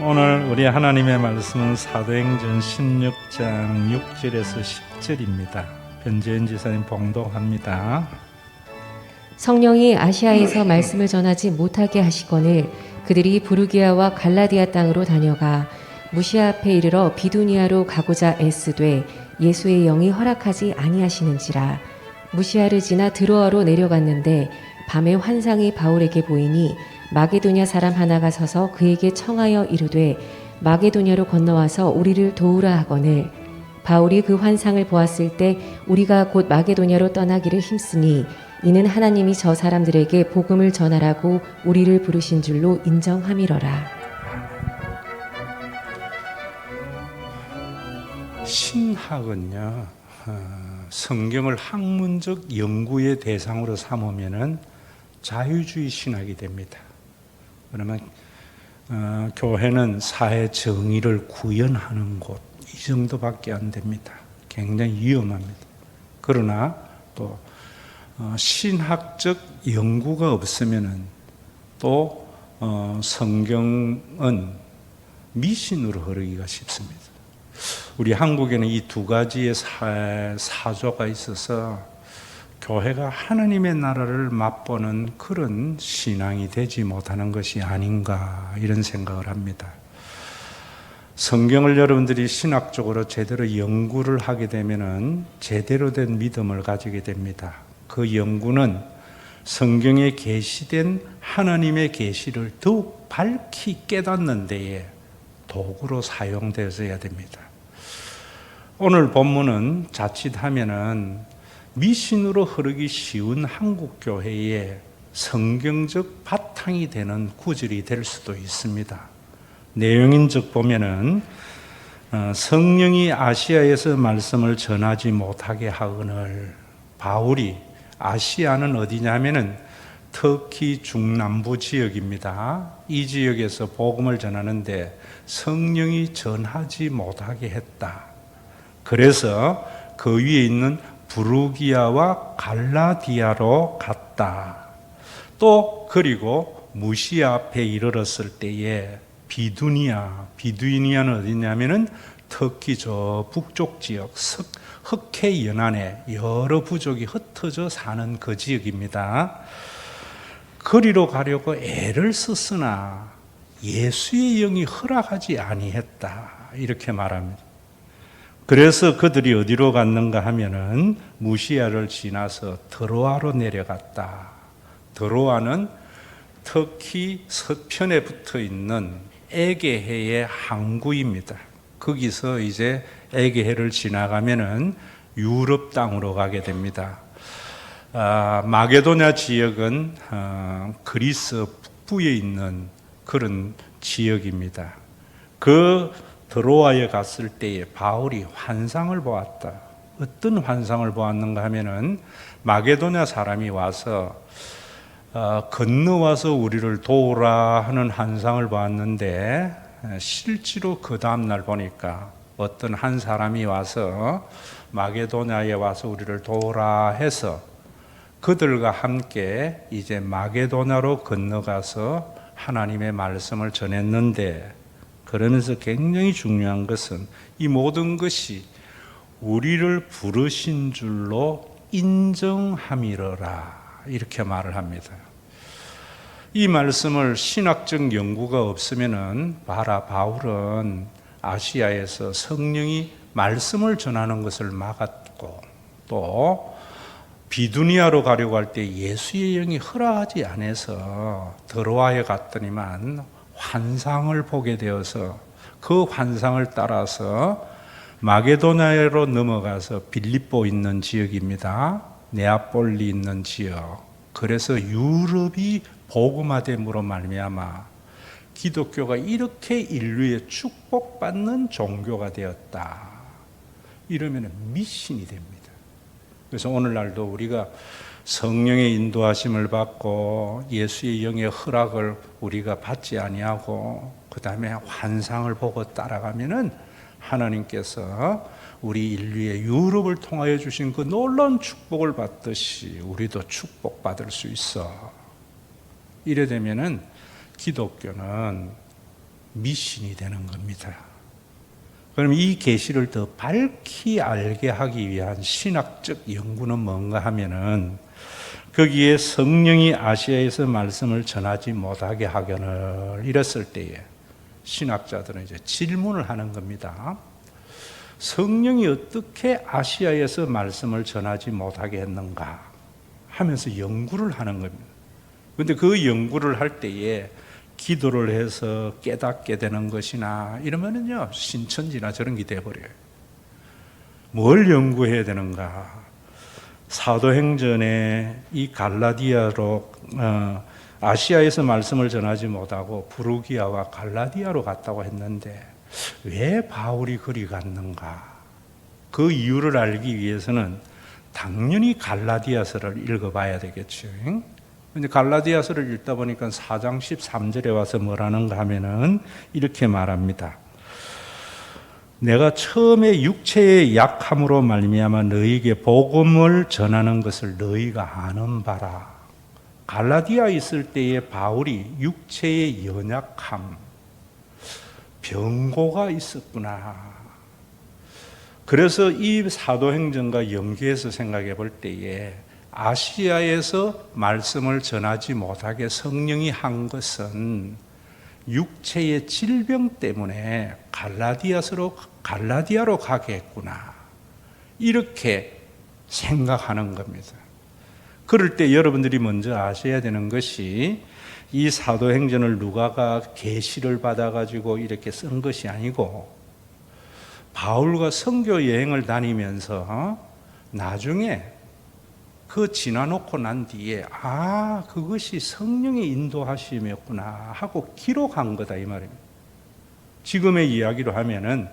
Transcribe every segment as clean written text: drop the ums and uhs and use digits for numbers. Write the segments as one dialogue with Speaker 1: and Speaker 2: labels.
Speaker 1: 오늘 우리 하나님의 말씀은 사도행전 16장 6절에서 10절입니다. 변재현 지사님 봉독합니다.
Speaker 2: 성령이 아시아에서 말씀을 전하지 못하게 하시거늘 그들이 부르기아와 갈라디아 땅으로 다녀가 무시아 앞에 이르러 비두니아로 가고자 애쓰되 예수의 영이 허락하지 아니하시는지라. 무시아를 지나 드로아로 내려갔는데 밤에 환상이 바울에게 보이니 마게도냐 사람 하나가 서서 그에게 청하여 이르되 마게도냐로 건너와서 우리를 도우라 하거늘 바울이 그 환상을 보았을 때 우리가 곧 마게도냐로 떠나기를 힘쓰니 이는 하나님이 저 사람들에게 복음을 전하라고 우리를 부르신 줄로 인정함이러라.
Speaker 1: 신학은요, 성경을 학문적 연구의 대상으로 삼으면은 자유주의 신학이 됩니다. 그러면 교회는 사회 정의를 구현하는 곳, 이 정도밖에 안 됩니다. 굉장히 위험합니다. 그러나 또 신학적 연구가 없으면은 또 성경은 미신으로 흐르기가 쉽습니다. 우리 한국에는 이 두 가지의 사조가 있어서 교회가 하나님의 나라를 맛보는 그런 신앙이 되지 못하는 것이 아닌가 이런 생각을 합니다. 성경을 여러분들이 신학적으로 제대로 연구를 하게 되면은 제대로 된 믿음을 가지게 됩니다. 그 연구는 성경에 계시된 하나님의 계시를 더욱 밝히 깨닫는 데에 도구로 사용되어야 됩니다. 오늘 본문은 자칫하면은 미신으로 흐르기 쉬운 한국 교회의 성경적 바탕이 되는 구절이 될 수도 있습니다. 내용인즉 보면은 성령이 아시아에서 말씀을 전하지 못하게 하거늘 바울이 아시아는 어디냐면은 터키 중남부 지역입니다. 이 지역에서 복음을 전하는데 성령이 전하지 못하게 했다. 그래서 그 위에 있는 부르기아와 갈라디아로 갔다. 또 그리고 무시아 앞에 이르렀을 때에 비두니아는 어디냐면은 터키 저 북쪽 지역 흑해 연안에 여러 부족이 흩어져 사는 그 지역입니다. 거리로 가려고 애를 썼으나 예수의 영이 허락하지 아니했다. 이렇게 말합니다. 그래서 그들이 어디로 갔는가 하면은 무시아를 지나서 드로아로 내려갔다. 드로아는 터키 서편에 붙어 있는 에게해의 항구입니다. 거기서 이제 에게해를 지나가면은 유럽 땅으로 가게 됩니다. 마게도냐 지역은 그리스 북부에 있는 그런 지역입니다. 그 드로아에 갔을 때에 바울이 환상을 보았다. 어떤 환상을 보았는가 하면은 마게도냐 사람이 와서 건너와서 우리를 도우라 하는 환상을 보았는데 실제로 그 다음날 보니까 어떤 한 사람이 와서 마게도냐에 와서 우리를 도우라 해서 그들과 함께 이제 마게도냐로 건너가서 하나님의 말씀을 전했는데 그러면서 굉장히 중요한 것은 이 모든 것이 우리를 부르신 줄로 인정함이러라 이렇게 말을 합니다. 이 말씀을 신학적 연구가 없으면은 바울은 아시아에서 성령이 말씀을 전하는 것을 막았고 또 비두니아로 가려고 할 때 예수의 영이 허락하지 않아서 드로아에 갔더니만 환상을 보게 되어서 그 환상을 따라서 마게도냐로 넘어가서 빌립보 있는 지역입니다. 네아폴리 있는 지역. 그래서 유럽이 복음화됨으로 말미암아 기독교가 이렇게 인류에 축복받는 종교가 되었다. 이러면 미신이 됩니다. 그래서 오늘날도 우리가 성령의 인도하심을 받고 예수의 영의 허락을 우리가 받지 아니하고 그 다음에 환상을 보고 따라가면은 하나님께서 우리 인류의 유럽을 통하여 주신 그 놀라운 축복을 받듯이 우리도 축복받을 수 있어. 이래 되면은 기독교는 미신이 되는 겁니다. 그럼 이 계시를 더 밝히 알게 하기 위한 신학적 연구는 뭔가 하면은 거기에 성령이 아시아에서 말씀을 전하지 못하게 하거늘 이랬을 때에 신학자들은 이제 질문을 하는 겁니다. 성령이 어떻게 아시아에서 말씀을 전하지 못하게 했는가 하면서 연구를 하는 겁니다. 그런데 그 연구를 할 때에 기도를 해서 깨닫게 되는 것이나 이러면은요 신천지나 저런 게 돼버려요. 뭘 연구해야 되는가? 사도행전에 이 갈라디아로 아시아에서 말씀을 전하지 못하고 부르기아와 갈라디아로 갔다고 했는데 왜 바울이 그리 갔는가? 그 이유를 알기 위해서는 당연히 갈라디아서를 읽어봐야 되겠죠. 근데 갈라디아서를 읽다 보니까 4장 13절에 와서 뭐라는가 하면은 이렇게 말합니다. 내가 처음에 육체의 약함으로 말미암아 너희에게 복음을 전하는 것을 너희가 아는 바라. 갈라디아에 있을 때에 바울이 육체의 연약함, 병고가 있었구나. 그래서 이 사도행전과 연계해서 생각해 볼 때에 아시아에서 말씀을 전하지 못하게 성령이 한 것은 육체의 질병 때문에 갈라디아로 가게 했구나. 이렇게 생각하는 겁니다. 그럴 때 여러분들이 먼저 아셔야 되는 것이 이 사도행전을 누가가 계시를 받아가지고 이렇게 쓴 것이 아니고 바울과 선교 여행을 다니면서 나중에 그 지나놓고 난 뒤에 그것이 성령의 인도하심이었구나 하고 기록한 거다 이 말입니다. 지금의 이야기로 하면은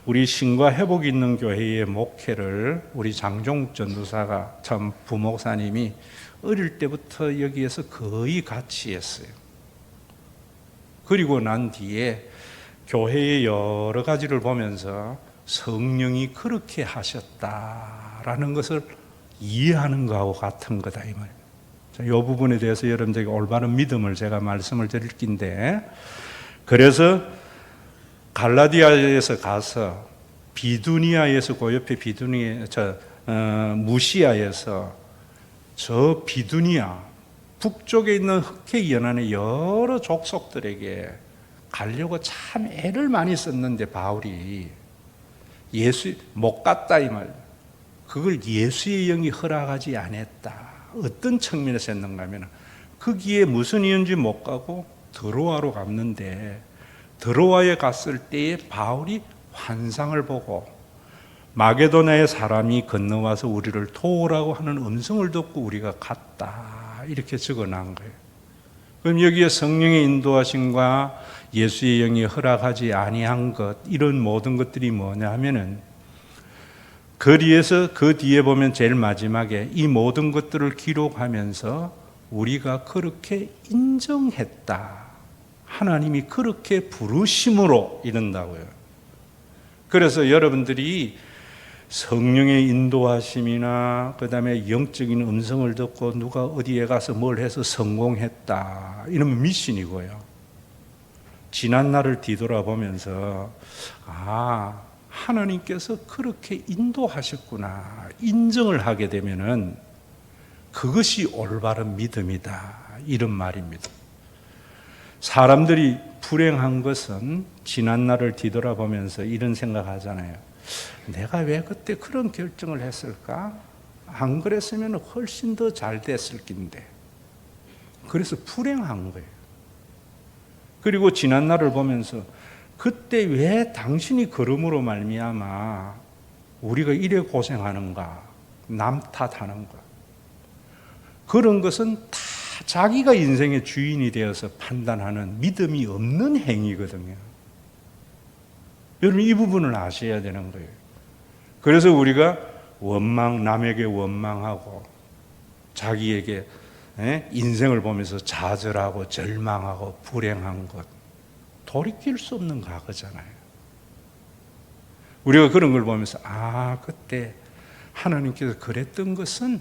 Speaker 1: 우리 신과 회복 있는 교회의 목회를 우리 장종욱 전도사가 참 부목사님이 어릴 때부터 여기에서 거의 같이 했어요. 그리고 난 뒤에 교회의 여러 가지를 보면서 성령이 그렇게 하셨다라는 것을 이해하는 것하고 같은 거다 이 말입니다. 이 부분에 대해서 여러분들에게 올바른 믿음을 제가 말씀을 드릴 긴데, 그래서 갈라디아에서 가서 비두니아에서 그 옆에 무시아에서 저 비두니아 북쪽에 있는 흑해 연안의 여러 족속들에게 가려고 참 애를 많이 썼는데 바울이 못 갔다 이 말. 그걸 예수의 영이 허락하지 않았다. 어떤 측면에서 했는가 하면 거기에 무슨 이유인지 못 가고 드로아로 갔는데 드로아에 갔을 때에 바울이 환상을 보고 마게도나의 사람이 건너와서 우리를 도우라고 하는 음성을 듣고 우리가 갔다. 이렇게 적어놓은 거예요. 그럼 여기에 성령의 인도하심과 예수의 영이 허락하지 아니한 것, 이런 모든 것들이 뭐냐 하면은 거리에서 그 뒤에 보면 제일 마지막에 이 모든 것들을 기록하면서 우리가 그렇게 인정했다. 하나님이 그렇게 부르심으로 이른다고요. 그래서 여러분들이 성령의 인도하심이나 그 다음에 영적인 음성을 듣고 누가 어디에 가서 뭘 해서 성공했다. 이러면 미신이고요. 지난 날을 뒤돌아보면서 하나님께서 그렇게 인도하셨구나 인정을 하게 되면은 그것이 올바른 믿음이다 이런 말입니다. 사람들이 불행한 것은 지난 날을 뒤돌아보면서 이런 생각하잖아요. 내가 왜 그때 그런 결정을 했을까? 안 그랬으면 훨씬 더 잘 됐을 낀데. 그래서 불행한 거예요. 그리고 지난 날을 보면서 그때 왜 당신이 걸음으로 말미암아 우리가 이래 고생하는가, 남 탓하는가. 그런 것은 다 자기가 인생의 주인이 되어서 판단하는 믿음이 없는 행위거든요. 여러분 이 부분을 아셔야 되는 거예요. 그래서 우리가 남에게 원망하고 자기에게 인생을 보면서 좌절하고 절망하고 불행한 것 돌이킬 수 없는 과거잖아요. 우리가 그런 걸 보면서 그때 하나님께서 그랬던 것은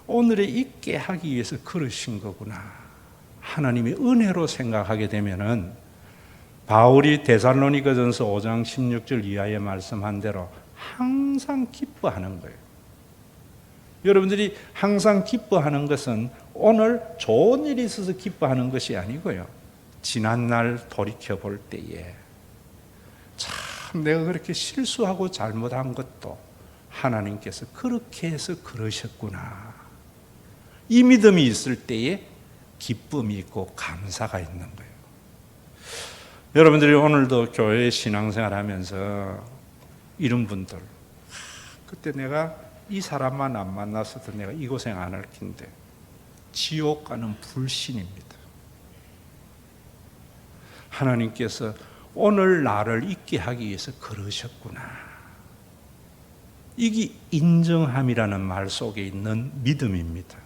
Speaker 1: 오늘에 있게 하기 위해서 그러신 거구나. 하나님의 은혜로 생각하게 되면은 바울이 데살로니가전서 5장 16절 이하에 말씀한 대로 항상 기뻐하는 거예요. 여러분들이 항상 기뻐하는 것은 오늘 좋은 일이 있어서 기뻐하는 것이 아니고요. 지난날 돌이켜 볼 때에 참 내가 그렇게 실수하고 잘못한 것도 하나님께서 그렇게 해서 그러셨구나. 이 믿음이 있을 때에 기쁨이 있고 감사가 있는 거예요. 여러분들이 오늘도 교회 신앙생활 하면서 이런 분들, 그때 내가 이 사람만 안 만났어도 내가 이 고생 안 할 텐데, 지옥 가는 불신입니다. 하나님께서 오늘 나를 있게 하기 위해서 그러셨구나. 이게 인정함이라는 말 속에 있는 믿음입니다.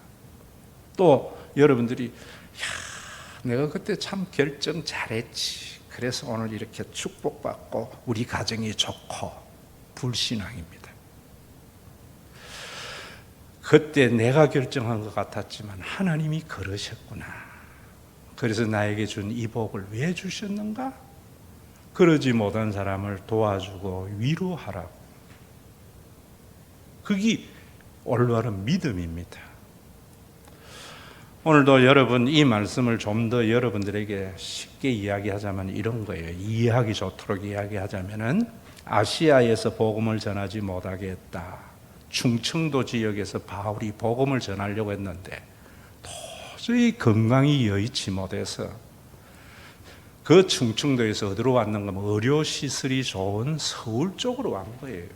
Speaker 1: 또 여러분들이 내가 그때 참 결정 잘했지. 그래서 오늘 이렇게 축복받고 우리 가정이 좋고, 불신앙입니다. 그때 내가 결정한 것 같았지만 하나님이 그러셨구나. 그래서 나에게 준 이 복을 왜 주셨는가? 그러지 못한 사람을 도와주고 위로하라고. 그게 올바른 믿음입니다. 오늘도 여러분 이 말씀을 좀 더 여러분들에게 쉽게 이야기하자면 이런 거예요. 이해하기 좋도록 이야기하자면은, 아시아에서 복음을 전하지 못하게 했다. 충청도 지역에서 바울이 복음을 전하려고 했는데 도저히 건강이 여의치 못해서 그 충청도에서 어디로 왔는가 하면 의료시설이 좋은 서울 쪽으로 왔 거예요.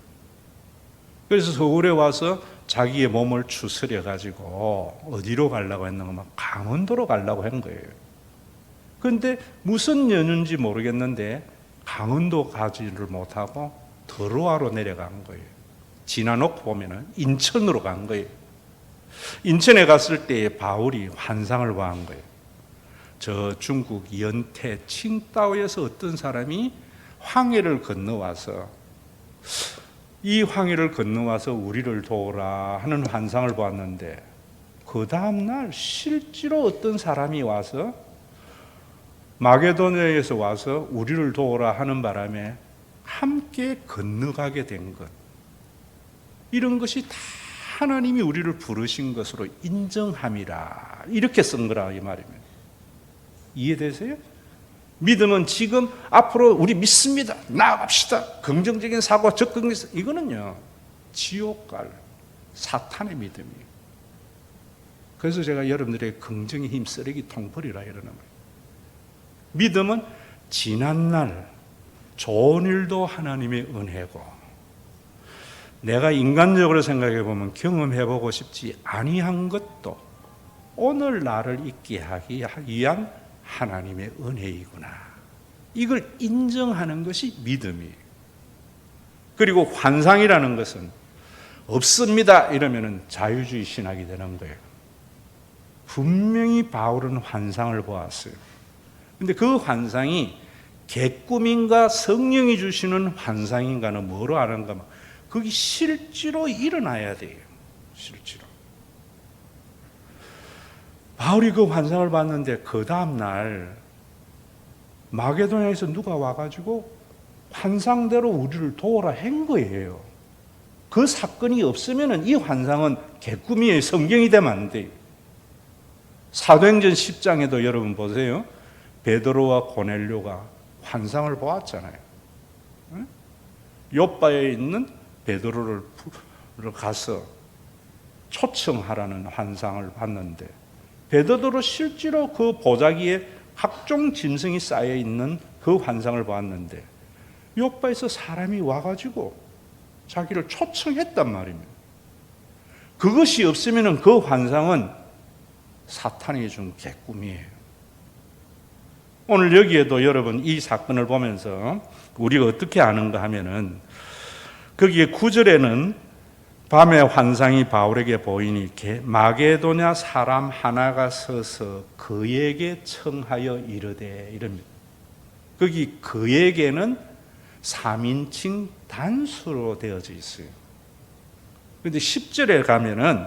Speaker 1: 그래서 서울에 와서 자기의 몸을 추스려 가지고 어디로 가려고 했는가 하면 강원도로 가려고 한 거예요. 그런데 무슨 연유인지 모르겠는데 강원도 가지를 못하고 드로아로 내려간 거예요. 지나놓고 보면은 인천으로 간 거예요. 인천에 갔을 때 바울이 환상을 보한 거예요. 저 중국 연태 칭다오에서 어떤 사람이 황해를 건너와서, 이 황해를 건너와서 우리를 도우라 하는 환상을 보았는데, 그 다음날 실제로 어떤 사람이 와서 마게도냐에서 와서 우리를 도우라 하는 바람에 함께 건너가게 된 것, 이런 것이 다 하나님이 우리를 부르신 것으로 인정함이라, 이렇게 쓴 거라 이 말입니다. 이해되세요? 믿음은 지금 앞으로 우리 믿습니다, 나아갑시다, 긍정적인 사고, 적극적, 이거는요 지옥 갈 사탄의 믿음이에요. 그래서 제가 여러분들의 긍정의 힘 쓰레기통 버리라 이러는 거예요. 믿음은 지난날 좋은 일도 하나님의 은혜고, 내가 인간적으로 생각해 보면 경험해보고 싶지 아니한 것도 오늘 나를 있게 하기 위한 하나님의 은혜이구나. 이걸 인정하는 것이 믿음이에요. 그리고 환상이라는 것은 없습니다 이러면 자유주의 신학이 되는 거예요. 분명히 바울은 환상을 보았어요. 근데 그 환상이 개꿈인가 성령이 주시는 환상인가는 뭐로 아는가? 그게 실제로 일어나야 돼요. 실제로. 바울이 그 환상을 봤는데 그 다음날 마게도냐에서 누가 와가지고 환상대로 우리를 도우라 한 거예요. 그 사건이 없으면 이 환상은 개꿈이에요. 성경이 되면 안 돼요. 사도행전 10장에도 여러분 보세요. 베드로와 고넬료가 환상을 보았잖아요. 요빠에 있는 베드로를 가서 초청하라는 환상을 봤는데, 베드로로 실제로 그 보자기에 각종 짐승이 쌓여 있는 그 환상을 보았는데, 요빠에서 사람이 와가지고 자기를 초청했단 말입니다. 그것이 없으면 그 환상은 사탄이 준 개꿈이에요. 오늘 여기에도 여러분 이 사건을 보면서 우리가 어떻게 아는가 하면은, 거기에 9절에는 밤에 환상이 바울에게 보이니 마게도냐 사람 하나가 서서 그에게 청하여 이르되, 이럽니다. 거기 그에게는 3인칭 단수로 되어져 있어요. 그런데 10절에 가면은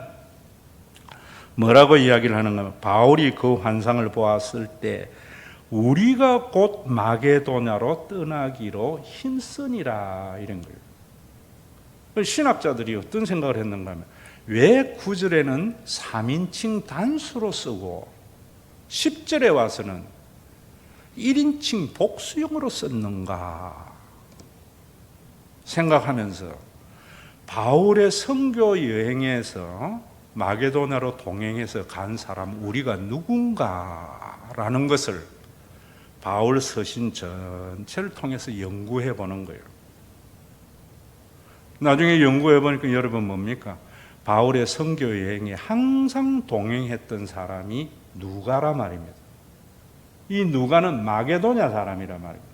Speaker 1: 뭐라고 이야기를 하는가 하면, 바울이 그 환상을 보았을 때 우리가 곧 마게도냐로 떠나기로 힘쓰니라 이런 거예요. 신학자들이 어떤 생각을 했는가 하면 왜 9절에는 3인칭 단수로 쓰고 10절에 와서는 1인칭 복수형으로 썼는가 생각하면서 바울의 선교 여행에서 마게도냐로 동행해서 간 사람 우리가 누군가라는 것을 바울 서신 전체를 통해서 연구해 보는 거예요. 나중에 연구해 보니까 여러분 뭡니까? 바울의 선교 여행에 항상 동행했던 사람이 누가라 말입니다. 이 누가는 마게도냐 사람이라 말입니다.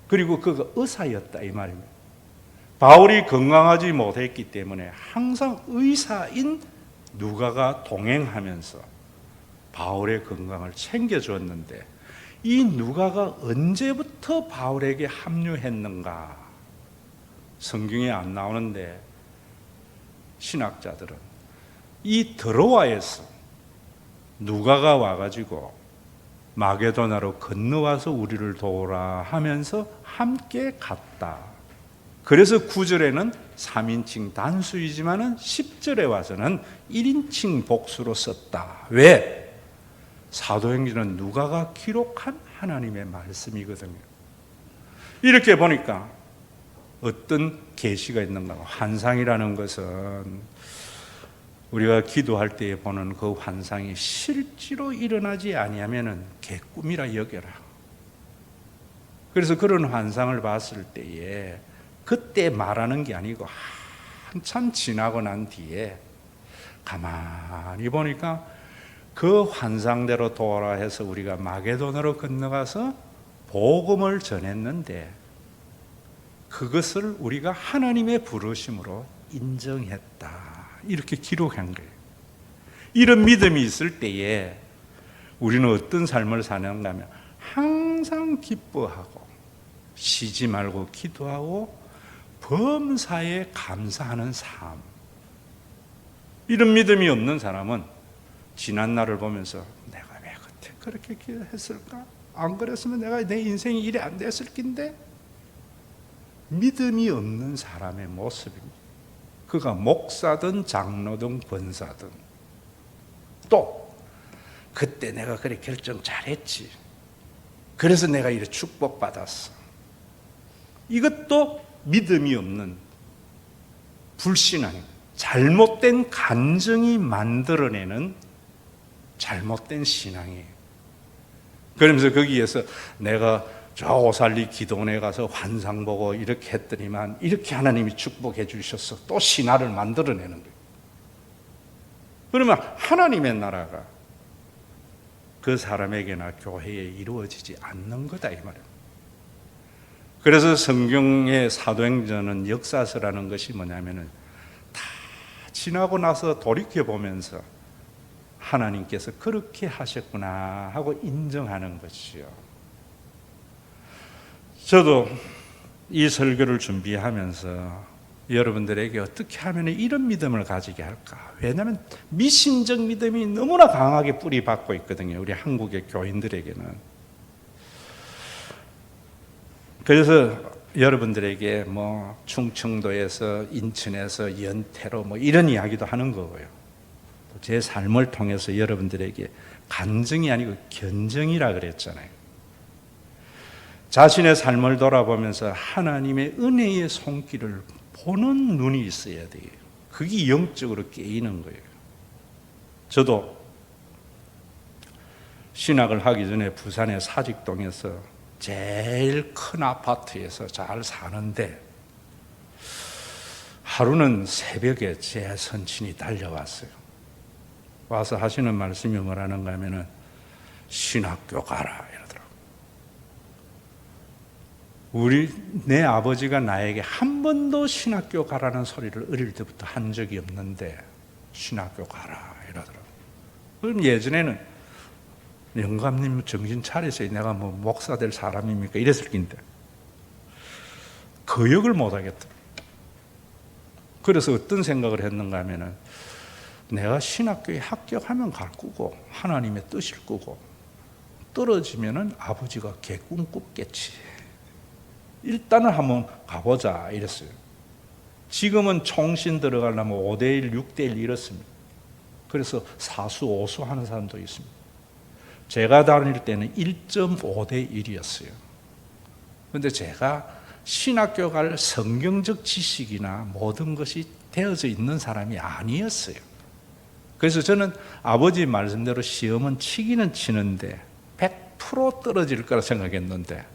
Speaker 1: 그리고 그가 의사였다 이 말입니다. 바울이 건강하지 못했기 때문에 항상 의사인 누가가 동행하면서 바울의 건강을 챙겨줬는데 이 누가가 언제부터 바울에게 합류했는가? 성경에 안 나오는데 신학자들은 이 드로아에서 누가가 와가지고 마게도나로 건너와서 우리를 도우라 하면서 함께 갔다. 그래서 9절에는 3인칭 단수이지만은 10절에 와서는 1인칭 복수로 썼다. 왜? 사도행전은 누가가 기록한 하나님의 말씀이거든요. 이렇게 보니까 어떤 계시가 있는가? 환상이라는 것은 우리가 기도할 때에 보는 그 환상이 실제로 일어나지 아니하면은 개꿈이라 여겨라. 그래서 그런 환상을 봤을 때에 그때 말하는 게 아니고 한참 지나고 난 뒤에 가만히 보니까 그 환상대로 돌아해서 우리가 마게도나로 건너가서 복음을 전했는데 그것을 우리가 하나님의 부르심으로 인정했다. 이렇게 기록한 거예요. 이런 믿음이 있을 때에 우리는 어떤 삶을 사는가 하면 항상 기뻐하고 쉬지 말고 기도하고 범사에 감사하는 삶. 이런 믿음이 없는 사람은 지난 날을 보면서 내가 왜 그때 그렇게 기도했을까? 안 그랬으면 내가 내 인생이 이래 안 됐을 낀데 믿음이 없는 사람의 모습입니다. 그가 목사든 장로든 권사든 또 그때 내가 그래 결정 잘했지. 그래서 내가 이렇게 축복받았어. 이것도 믿음이 없는 불신앙입니다. 잘못된 간증이 만들어내는 잘못된 신앙이에요. 그러면서 거기에서 내가 저 오살리 기도원에 가서 환상 보고 이렇게 했더니만 이렇게 하나님이 축복해 주셨어. 또 신화를 만들어내는 거예요. 그러면 하나님의 나라가 그 사람에게나 교회에 이루어지지 않는 거다 이 말이에요. 그래서 성경의 사도행전은 역사서라는 것이 뭐냐면은 다 지나고 나서 돌이켜 보면서 하나님께서 그렇게 하셨구나 하고 인정하는 것이요. 저도 이 설교를 준비하면서 여러분들에게 어떻게 하면 이런 믿음을 가지게 할까? 왜냐하면 미신적 믿음이 너무나 강하게 뿌리 박고 있거든요. 우리 한국의 교인들에게는. 그래서 여러분들에게 뭐 충청도에서 인천에서 연태로 뭐 이런 이야기도 하는 거고요. 제 삶을 통해서 여러분들에게 간증이 아니고 견증이라 그랬잖아요. 자신의 삶을 돌아보면서 하나님의 은혜의 손길을 보는 눈이 있어야 돼요. 그게 영적으로 깨이는 거예요. 저도 신학을 하기 전에 부산의 사직동에서 제일 큰 아파트에서 잘 사는데 하루는 새벽에 제 선친이 달려왔어요. 와서 하시는 말씀이 뭐라는가 하면은 신학교 가라 이러더라고요. 내 아버지가 나에게 한 번도 신학교 가라는 소리를 어릴 때부터 한 적이 없는데 신학교 가라 이러더라고요. 그럼 예전에는 영감님 정신 차리세요. 내가 뭐 목사 될 사람입니까? 이랬을 텐데 거역을 못 하겠더라고요. 그래서 어떤 생각을 했는가 하면은 내가 신학교에 합격하면 갈 거고 하나님의 뜻일 거고 떨어지면은 아버지가 개꿈 꿨겠지. 일단은 한번 가보자 이랬어요. 지금은 총신 들어가려면 5대1, 6대1 이렇습니다. 그래서 사수, 오수 하는 사람도 있습니다. 제가 다닐 때는 1.5대1이었어요. 그런데 제가 신학교 갈 성경적 지식이나 모든 것이 되어져 있는 사람이 아니었어요. 그래서 저는 아버지 말씀대로 시험은 치기는 치는데 100% 떨어질 거라 생각했는데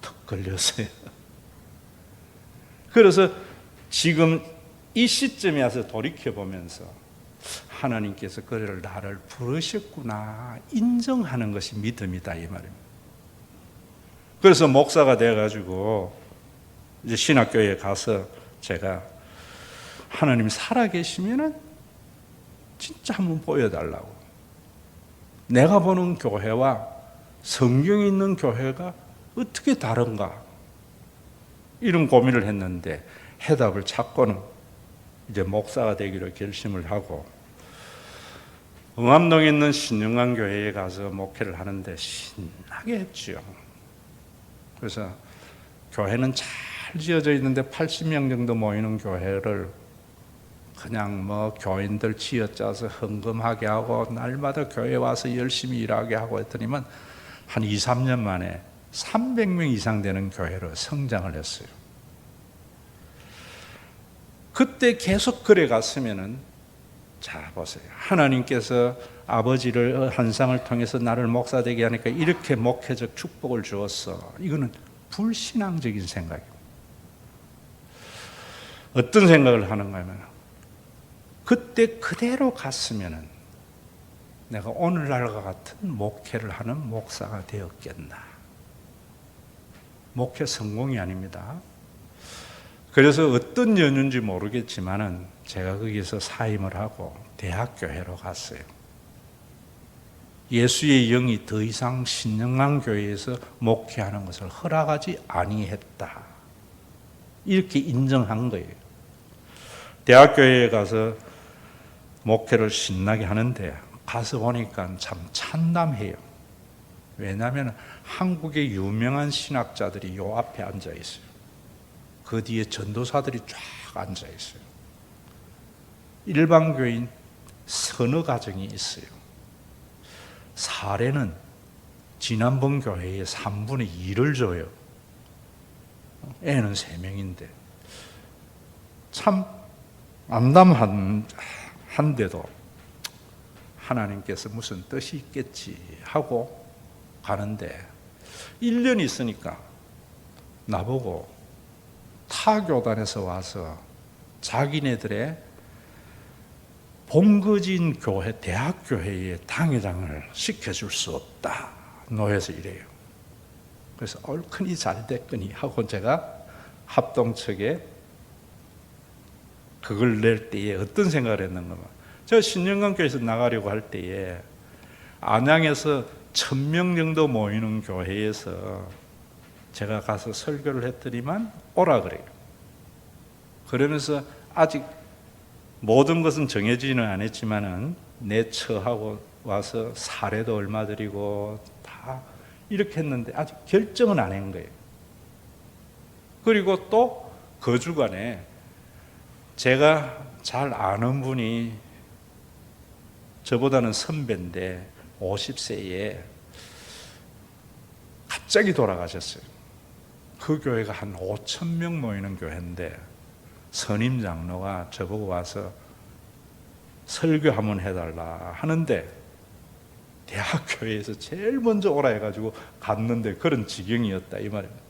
Speaker 1: 턱 걸렸어요. 그래서 지금 이 시점에 와서 돌이켜보면서 하나님께서 그를 나를 부르셨구나 인정하는 것이 믿음이다 이 말입니다. 그래서 목사가 돼가지고 이제 신학교에 가서 제가 하나님 살아계시면은 진짜 한번 보여달라고. 내가 보는 교회와 성경이 있는 교회가 어떻게 다른가? 이런 고민을 했는데 해답을 찾고는 이제 목사가 되기로 결심을 하고 응암동에 있는 신영강 교회에 가서 목회를 하는데 신나게 했죠. 그래서 교회는 잘 지어져 있는데 80명 정도 모이는 교회를 그냥 뭐 교인들 지어짜서 헌금하게 하고 날마다 교회 와서 열심히 일하게 하고 했더니만 한 2, 3년 만에 300명 이상 되는 교회로 성장을 했어요. 그때 계속 그래 갔으면은 자 보세요. 하나님께서 아버지를 환상을 통해서 나를 목사 되게 하니까 이렇게 목회적 축복을 주었어. 이거는 불신앙적인 생각입니다. 어떤 생각을 하는가 하면 그때 그대로 갔으면은 내가 오늘날과 같은 목회를 하는 목사가 되었겠나. 목회 성공이 아닙니다. 그래서 어떤 연유인지 모르겠지만은 제가 거기서 사임을 하고 대학교회로 갔어요. 예수의 영이 더 이상 신영강 교회에서 목회하는 것을 허락하지 아니했다. 이렇게 인정한 거예요. 대학교회에 가서 목회를 신나게 하는데 가서 보니까 참 참담해요. 왜냐하면 한국의 유명한 신학자들이 요 앞에 앉아 있어요. 그 뒤에 전도사들이 쫙 앉아 있어요. 일반 교인 서너 가정이 있어요. 사례는 지난번 교회의 3분의 2를 줘요. 애는 3명인데 참 암담한데도 하나님께서 무슨 뜻이 있겠지 하고 가는데 1년 있으니까 나보고 타 교단에서 와서 자기네들의 본거진 교회, 대학교회의 당회장을 시켜줄 수 없다. 노에서 이래요. 그래서 얼큰이 잘 됐거니 하고 제가 합동측에 그걸 낼 때에 어떤 생각을 했는가. 제가 신영강교회에서 나가려고 할 때에 안양에서 1000명 정도 모이는 교회에서 제가 가서 설교를 했더니만 오라 그래요. 그러면서 아직 모든 것은 정해지는 않았지만은 내 처하고 와서 사례도 얼마 드리고 다 이렇게 했는데 아직 결정은 안 한 거예요. 그리고 또 그 주간에 제가 잘 아는 분이 저보다는 선배인데 50세에 갑자기 돌아가셨어요. 그 교회가 한 5,000명 모이는 교회인데 선임 장로가 저보고 와서 설교 한번 해달라 하는데 대학교회에서 제일 먼저 오라 해가지고 갔는데 그런 지경이었다 이 말입니다.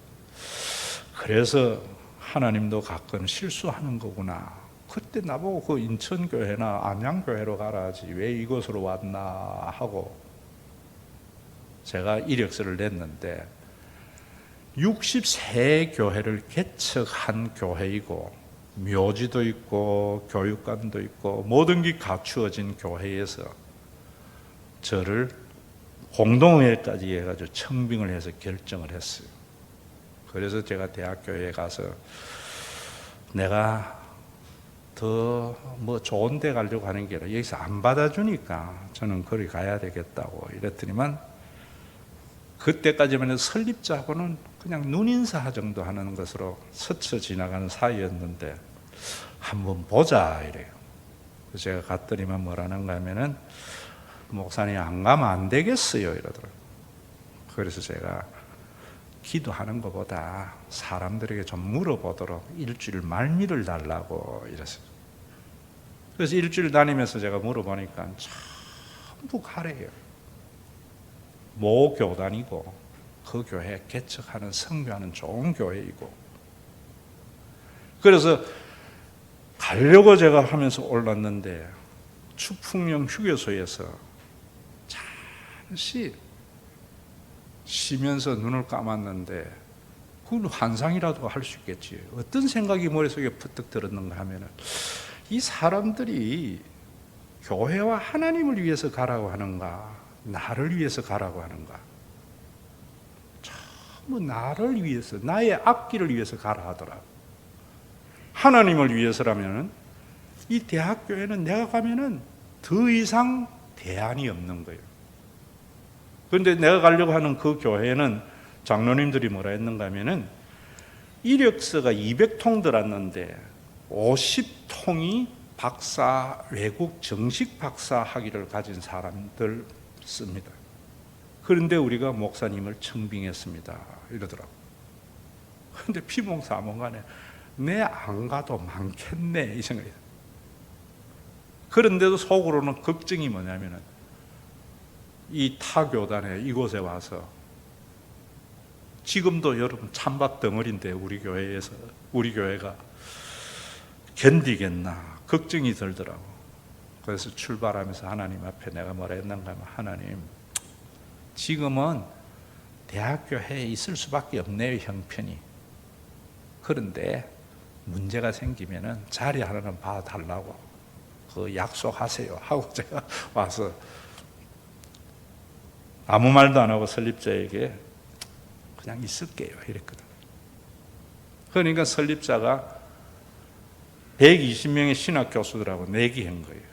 Speaker 1: 그래서 하나님도 가끔 실수하는 거구나. 그때 나보고 그 인천교회나 안양교회로 가라지 왜 이곳으로 왔나 하고 제가 이력서를 냈는데 63교회를 개척한 교회이고 묘지도 있고 교육관도 있고 모든 게 갖추어진 교회에서 저를 공동회까지 해가지고 청빙을 해서 결정을 했어요. 그래서 제가 대학교에 가서 내가 더 뭐 좋은 데 가려고 하는 게 아니라 여기서 안 받아주니까 저는 거기 가야 되겠다고 이랬더니만 그때까지만 해도 설립자하고는 그냥 눈인사 정도 하는 것으로 스쳐 지나가는 사이였는데 한번 보자 이래요. 그래서 제가 갔더니만 뭐라는가 하면은 목사님 안 가면 안 되겠어요 이러더라고요. 그래서 제가 기도하는 것보다 사람들에게 좀 물어보도록 일주일 말미를 달라고 이랬어요. 그래서 일주일 다니면서 제가 물어보니까 전부 가래요. 모 교단이고 그 교회 개척하는 선교하는 좋은 교회이고, 그래서 가려고 제가 하면서 올랐는데 추풍령 휴게소에서 잠시 쉬면서 눈을 감았는데 그건 환상이라도 할 수 있겠지. 어떤 생각이 머릿속에 퍼뜩 들었는가 하면은 이 사람들이 교회와 하나님을 위해서 가라고 하는가, 나를 위해서 가라고 하는가? 전부 나를 위해서, 나의 앞길을 위해서 가라 하더라고. 하나님을 위해서라면은 이 대학교에는 내가 가면은 더 이상 대안이 없는 거예요. 그런데 내가 가려고 하는 그 교회는 장로님들이 뭐라 했는가 하면은 이력서가 200통 들었는데 50통이 박사, 외국 정식 박사 학위를 가진 사람들 씁니다. 그런데 우리가 목사님을 청빙했습니다 이러더라고. 그런데 피몽사몽간에 내 안 가도 많겠네 이 생각이 들어요. 그런데도 속으로는 걱정이 뭐냐면은 이 타교단에 이곳에 와서 지금도 여러분 찬밥 덩어리인데 우리 교회가 견디겠나 걱정이 들더라고. 그래서 출발하면서 하나님 앞에 내가 뭐라 했는가 하면, 하나님 지금은 대학교에 있을 수밖에 없네요 형편이. 그런데 문제가 생기면은 자리 하나는 봐달라고 그 약속하세요 하고 제가 와서 아무 말도 안 하고 설립자에게 그냥 있을게요 이랬거든. 그러니까 설립자가 120명의 신학 교수들하고 내기한 거예요.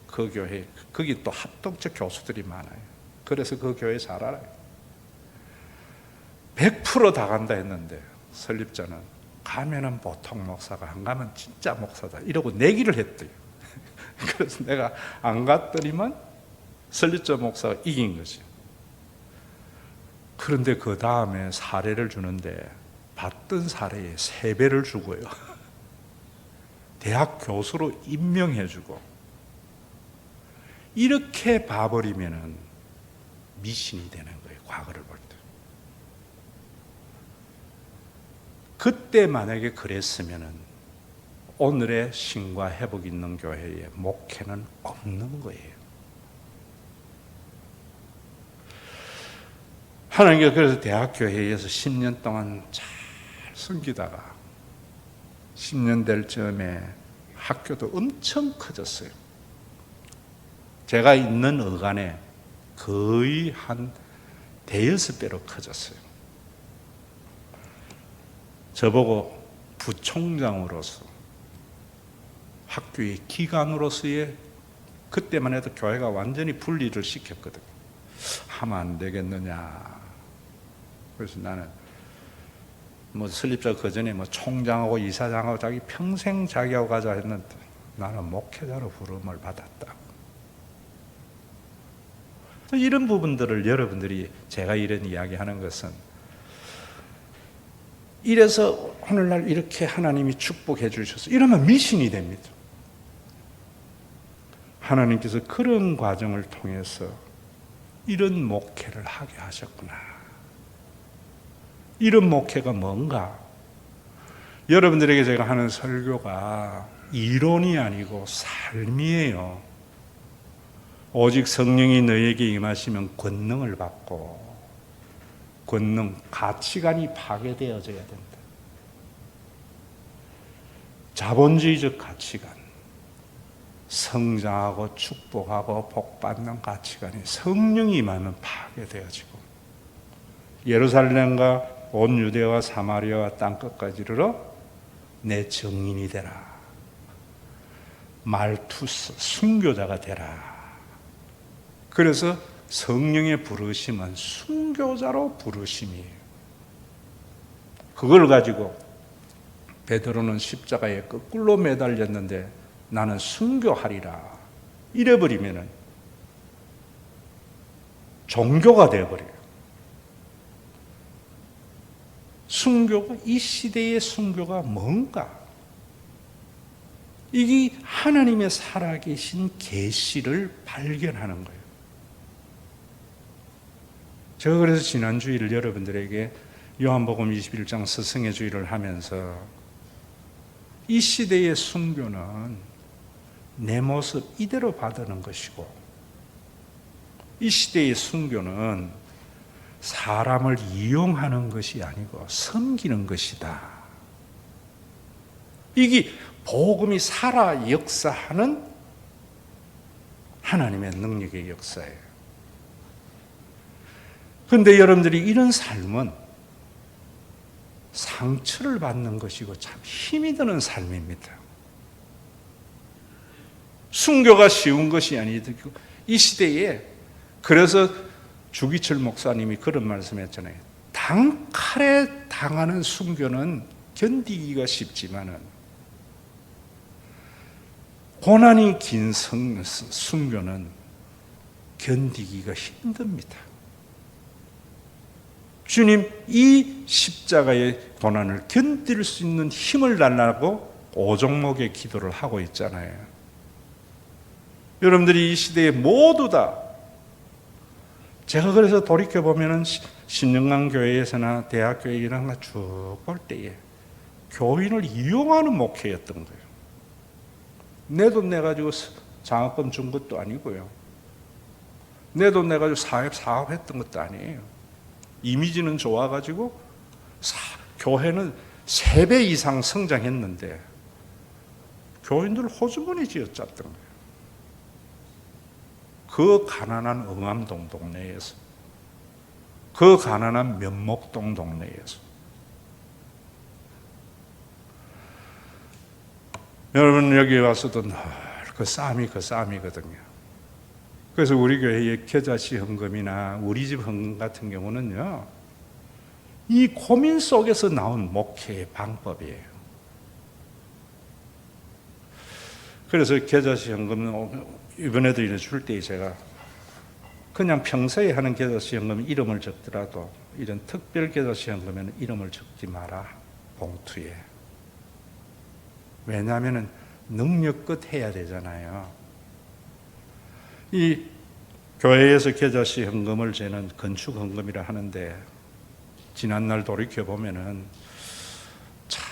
Speaker 1: 그 교회, 거기 또 합동적 교수들이 많아요. 그래서 그 교회 잘 알아요. 100% 다 간다 했는데 설립자는 가면은 보통 목사가 안 가면 진짜 목사다 이러고 내기를 했대요. 그래서 내가 안 갔더니만 설립자 목사가 이긴 거지. 그런데 그 다음에 사례를 주는데 받던 사례에 3배를 주고요. 대학 교수로 임명해주고 이렇게 봐버리면은 미신이 되는 거예요. 과거를 볼 때. 그때 만약에 그랬으면은 오늘의 신과 회복 있는 교회에 목회는 없는 거예요. 하나님께서 그래서 대학교회에서 10년 동안 잘 섬기다가 10년 될 즈음에 학교도 엄청 커졌어요. 제가 있는 어간에 거의 한 5-6배로 커졌어요. 저보고 부총장으로서 학교의 기관으로서의 그때만 해도 교회가 완전히 분리를 시켰거든요. 하면 안 되겠느냐. 그래서 나는 뭐 설립자 그 전에 뭐 총장하고 이사장하고 자기 평생 자기하고 가자 했는데 나는 목회자로 부름을 받았다고. 이런 부분들을 여러분들이 제가 이런 이야기하는 것은 이래서 오늘날 이렇게 하나님이 축복해 주셔서 이러면 미신이 됩니다. 하나님께서 그런 과정을 통해서 이런 목회를 하게 하셨구나. 이런 목회가 뭔가? 여러분들에게 제가 하는 설교가 이론이 아니고 삶이에요. 오직 성령이 너에게 임하시면 권능을 받고 권능, 가치관이 파괴되어져야 된다. 자본주의적 가치관, 성장하고 축복하고 복받는 가치관이 성령이 임하면 파괴되어지고 예루살렘과 온 유대와 사마리아와 땅끝까지 이르러 내 증인이 되라. 말투스, 순교자가 되라. 그래서 성령의 부르심은 순교자로 부르심이에요. 그걸 가지고 베드로는 십자가에 거꾸로 매달렸는데 나는 순교하리라 이래버리면은 종교가 되어버려요. 순교가, 이 시대의 순교가 뭔가? 이게 하나님의 살아계신 계시를 발견하는 거예요. 제가 그래서 지난 주일 여러분들에게 요한복음 21장 스승의 주일을 하면서 이 시대의 순교는 내 모습 이대로 받는 것이고, 이 시대의 순교는 사람을 이용하는 것이 아니고 섬기는 것이다. 이게 복음이 살아 역사하는 하나님의 능력의 역사예요. 그런데 여러분들이 이런 삶은 상처를 받는 것이고 참 힘이 드는 삶입니다. 순교가 쉬운 것이 아니고 이 시대에, 그래서 주기철 목사님이 그런 말씀했잖아요. 단칼에 당하는 순교는 견디기가 쉽지만은 고난이 긴 순교는 견디기가 힘듭니다. 주님, 이 십자가의 고난을 견딜 수 있는 힘을 달라고 오종목의 기도를 하고 있잖아요. 여러분들이 이 시대에 모두 다, 제가 그래서 돌이켜보면 신영강 교회에서나 대학교에 이런 거 쭉 볼 때에 교인을 이용하는 목회였던 거예요. 내 돈 내가지고 장학금 준 것도 아니고요. 내 돈 내가지고 사업했던 것도 아니에요. 이미지는 좋아가지고 교회는 3배 이상 성장했는데 교인들 호주머니 쥐어짰던 거예요. 그 가난한 응암동 동네에서, 그 가난한 면목동 동네에서. 여러분 여기 와서도 늘 그 싸움이거든요. 그래서 우리 교회의 겨자씨 헌금이나 우리 집 헌금 같은 경우는요, 이 고민 속에서 나온 목회의 방법이에요. 그래서 겨자씨 헌금은 이번에도 이래 줄 때 제가 그냥 평소에 하는 겨자씨 헌금 이름을 적더라도 이런 특별 겨자씨 헌금에는 이름을 적지 마라, 봉투에. 왜냐하면 능력껏 해야 되잖아요. 이 교회에서 겨자씨 헌금을 재는 건축 헌금이라 하는데 지난날 돌이켜보면은 참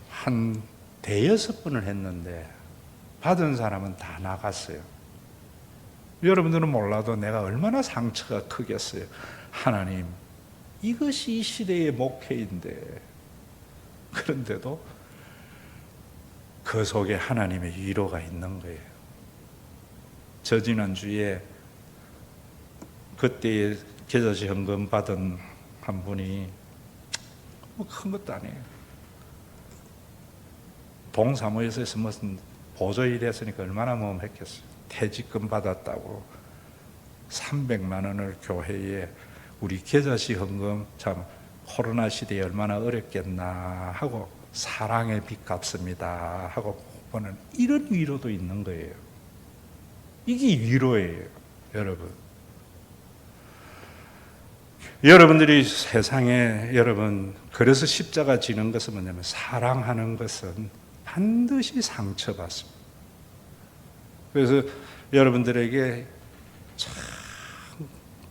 Speaker 1: 한 대여섯 번을 했는데 받은 사람은 다 나갔어요. 여러분들은 몰라도 내가 얼마나 상처가 크겠어요. 하나님, 이것이 이 시대의 목회인데, 그런데도 그 속에 하나님의 위로가 있는 거예요. 저 지난주에 그때의 겨자씨 헌금 받은 한 분이 뭐 큰 것도 아니에요. 동사무소에서 무슨 보조일 했으니까 얼마나 모험했겠어요. 퇴직금 받았다고 300만 원을 교회에, 우리 겨자씨 헌금 참 코로나 시대에 얼마나 어렵겠나 하고 사랑의 빚 갚습니다 하고 보는 이런 위로도 있는 거예요. 이게 위로예요, 여러분. 여러분들이 세상에, 여러분, 그래서 십자가 지는 것은 뭐냐면 사랑하는 것은 반드시 상처받습니다. 그래서 여러분들에게 참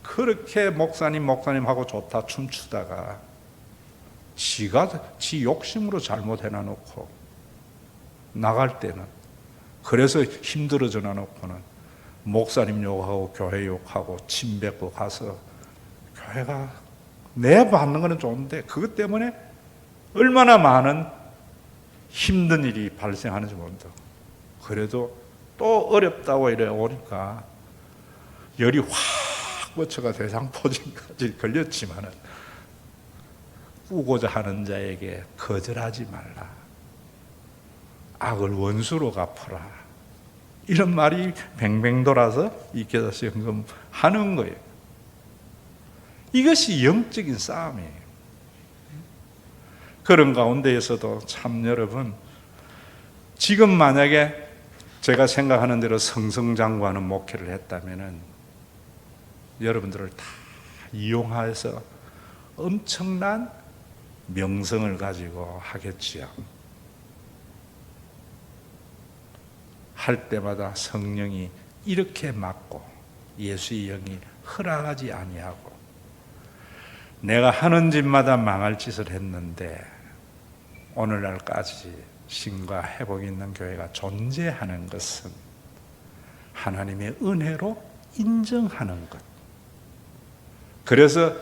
Speaker 1: 그렇게 목사님하고 좋다 춤추다가 지 욕심으로 잘못해놔 놓고 나갈 때는, 그래서 힘들어져 놔놓고는 목사님 욕하고 교회 욕하고 침 뱉고 가서 교회가 내 받는 거는 좋은데 그것 때문에 얼마나 많은 힘든 일이 발생하는지 모른다. 그래도 또 어렵다고 이래 오니까 열이 확 뻗쳐가 대상포진까지 걸렸지만은 꾸고자 하는 자에게 거절하지 말라. 악을 원수로 갚아라. 이런 말이 뱅뱅 돌아서 이 교사 연금 하는 거예요. 이것이 영적인 싸움이에요. 그런 가운데에서도 참 여러분, 지금 만약에 제가 생각하는 대로 성성장구하는 목회를 했다면은 여러분들을 다 이용해서 엄청난 명성을 가지고 하겠지요. 할 때마다 성령이 이렇게 막고 예수의 영이 허락하지 아니하고 내가 하는 짓마다 망할 짓을 했는데 오늘날까지 신과 회복이 있는 교회가 존재하는 것은 하나님의 은혜로 인정하는 것. 그래서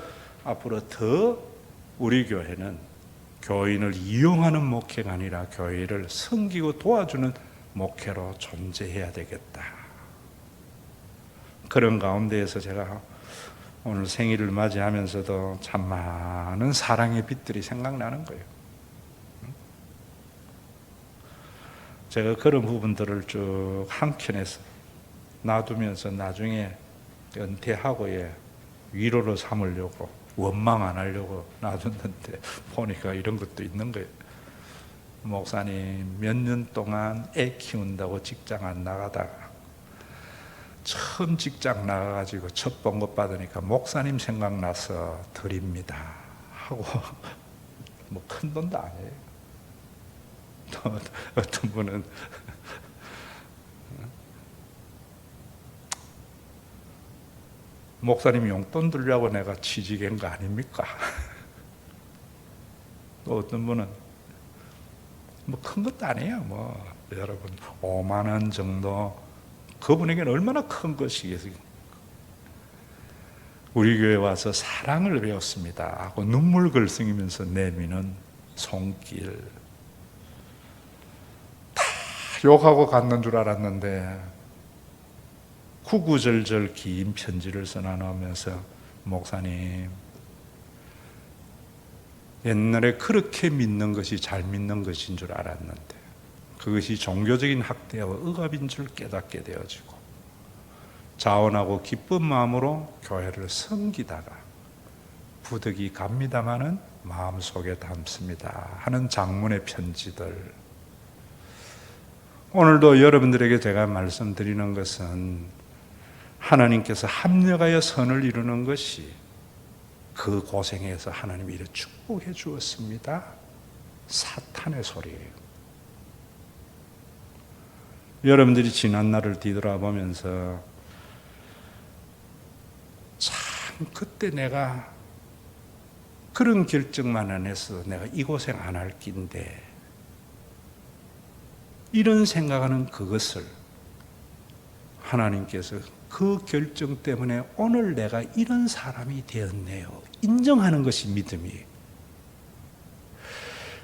Speaker 1: 앞으로 더 우리 교회는 교인을 이용하는 목회가 아니라 교회를 섬기고 도와주는 목회로 존재해야 되겠다. 그런 가운데에서 제가 오늘 생일을 맞이하면서도 참 많은 사랑의 빛들이 생각나는 거예요. 제가 그런 부분들을 쭉 한켠에서 놔두면서 나중에 은퇴하고 위로로 삼으려고 원망 안 하려고 놔뒀는데 보니까 이런 것도 있는 거예요. 목사님 몇 년 동안 애 키운다고 직장 안 나가다가 처음 직장 나가가지고 첫 봉급 받으니까 목사님 생각나서 드립니다 하고 뭐 큰 돈도 아니에요. 또 어떤 분은 목사님 용돈 들려고 내가 취직한 거 아닙니까? 또 어떤 분은 뭐 큰 것도 아니에요. 뭐 여러분 5만 원 정도, 그분에게는 얼마나 큰 것이겠어요. 우리 교회 와서 사랑을 배웠습니다 하고 눈물 글썽이면서 내미는 손길, 다 욕하고 갔는 줄 알았는데 구구절절 긴 편지를 써나누면서 목사님 옛날에 그렇게 믿는 것이 잘 믿는 것인 줄 알았는데 그것이 종교적인 학대와 억압인 줄 깨닫게 되어지고 자원하고 기쁜 마음으로 교회를 섬기다가 부득이 갑니다마는 마음속에 담습니다 하는 장문의 편지들. 오늘도 여러분들에게 제가 말씀드리는 것은 하나님께서 합력하여 선을 이루는 것이 그 고생에서 하나님이 이렇게 축복해 주었습니다. 사탄의 소리예요. 여러분들이 지난 날을 뒤돌아보면서 참 그때 내가 그런 결정만 안 해서 내가 이 고생 안 할 낀데 이런 생각하는 그것을 하나님께서 그 결정 때문에 오늘 내가 이런 사람이 되었네요 인정하는 것이 믿음이에요.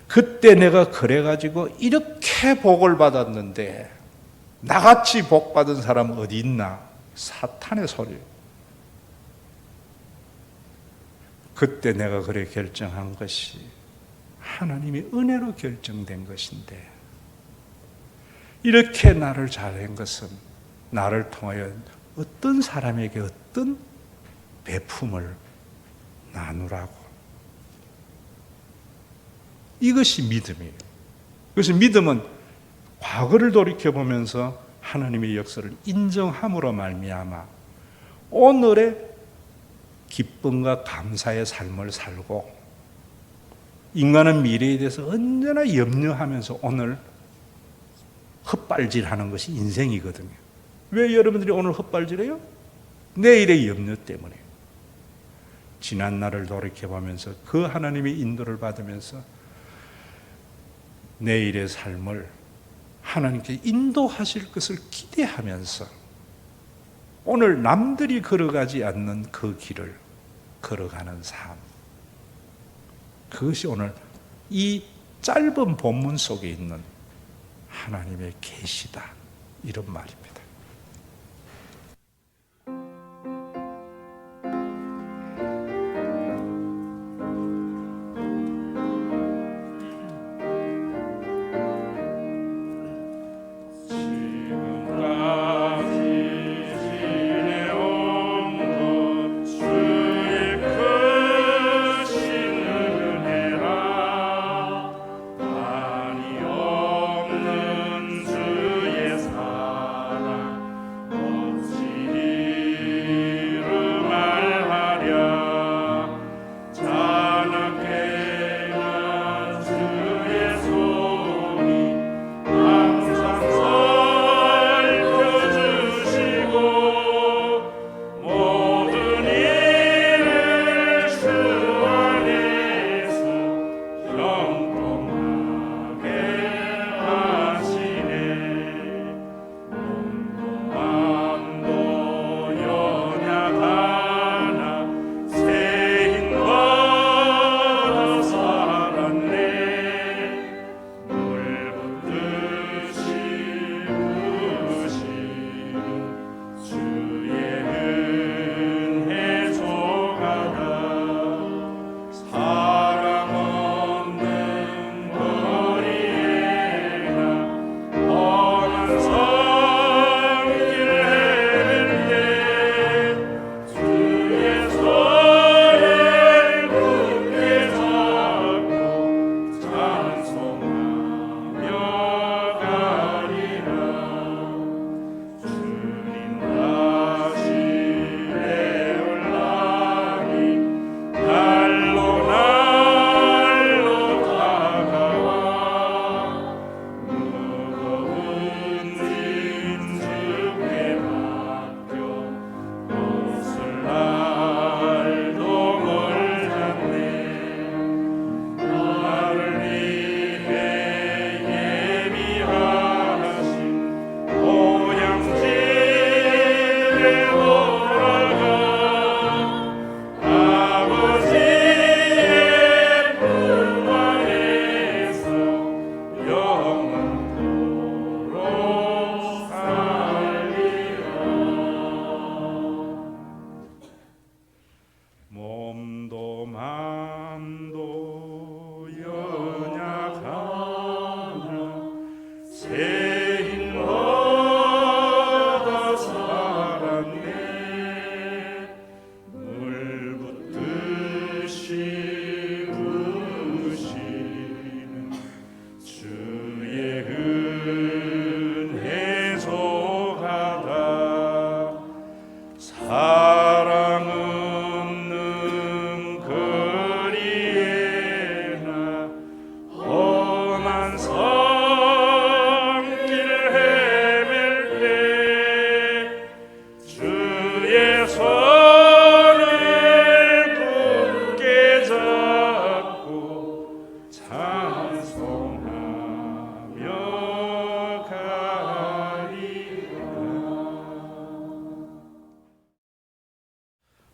Speaker 1: 그때 내가 그래가지고 이렇게 복을 받았는데 나같이 복 받은 사람 어디 있나? 사탄의 소리. 그때 내가 그래 결정한 것이 하나님의 은혜로 결정된 것인데 이렇게 나를 잘한 것은 나를 통하여 어떤 사람에게 어떤 배품을 나누라고. 이것이 믿음이에요. 그래서 믿음은 과거를 돌이켜보면서 하나님의 역사를 인정함으로 말미암아 오늘의 기쁨과 감사의 삶을 살고 인간은 미래에 대해서 언제나 염려하면서 오늘 헛발질하는 것이 인생이거든요. 왜 여러분들이 오늘 헛발질해요? 내일의 염려 때문에. 지난 날을 돌이켜보면서 그 하나님의 인도를 받으면서 내일의 삶을 하나님께 인도하실 것을 기대하면서 오늘 남들이 걸어가지 않는 그 길을 걸어가는 삶. 그것이 오늘 이 짧은 본문 속에 있는 하나님의 계시다. 이런 말입니다. 지금까지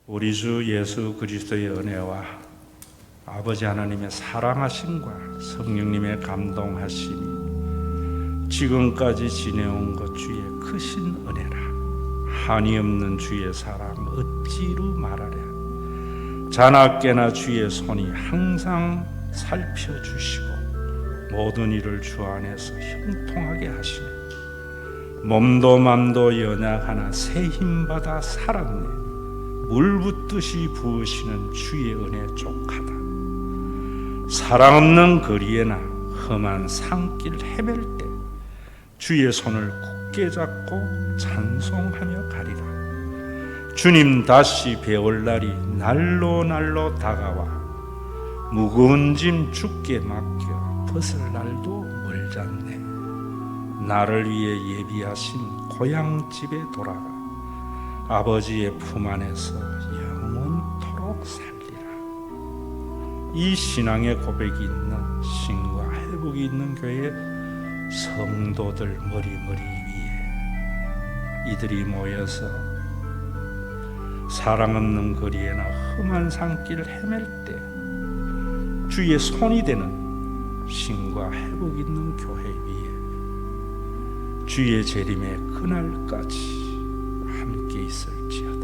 Speaker 1: 우리 주 예수 그리스도의 은혜와 아버지 하나님의 사랑하심과 성령님의 감동하심이 지금까지 지내온 것 주의 크신 은혜라. 한이 없는 주의 사랑 어찌로 말하랴. 자나깨나 주의 손이 항상 살펴주시고 모든 일을 주 안에서 형통하게 하시네. 몸도 맘도 연약하나 새 힘받아 살았네. 물 붓듯이 부으시는 주의 은혜 족하다. 사랑 없는 거리에나 험한 산길 헤맬 때 주의 손을 굳게 잡고 찬송하며 가리라. 주님 다시 배울 날이 날로 날로 다가와 무거운 짐 주께 맡겨 벗을 날도 멀잖네. 나를 위해 예비하신 고향집에 돌아가 아버지의 품 안에서 영원토록 살리라. 이 신앙의 고백이 있는 신과 회복이 있는 교회 성도들 머리 위에 이들이 모여서 사랑 없는 거리에나 험한 산길을 헤맬 때 주의 손이 되는 신과 회복 있는 교회 위에 주의 재림의 그날까지 함께 있을지어다.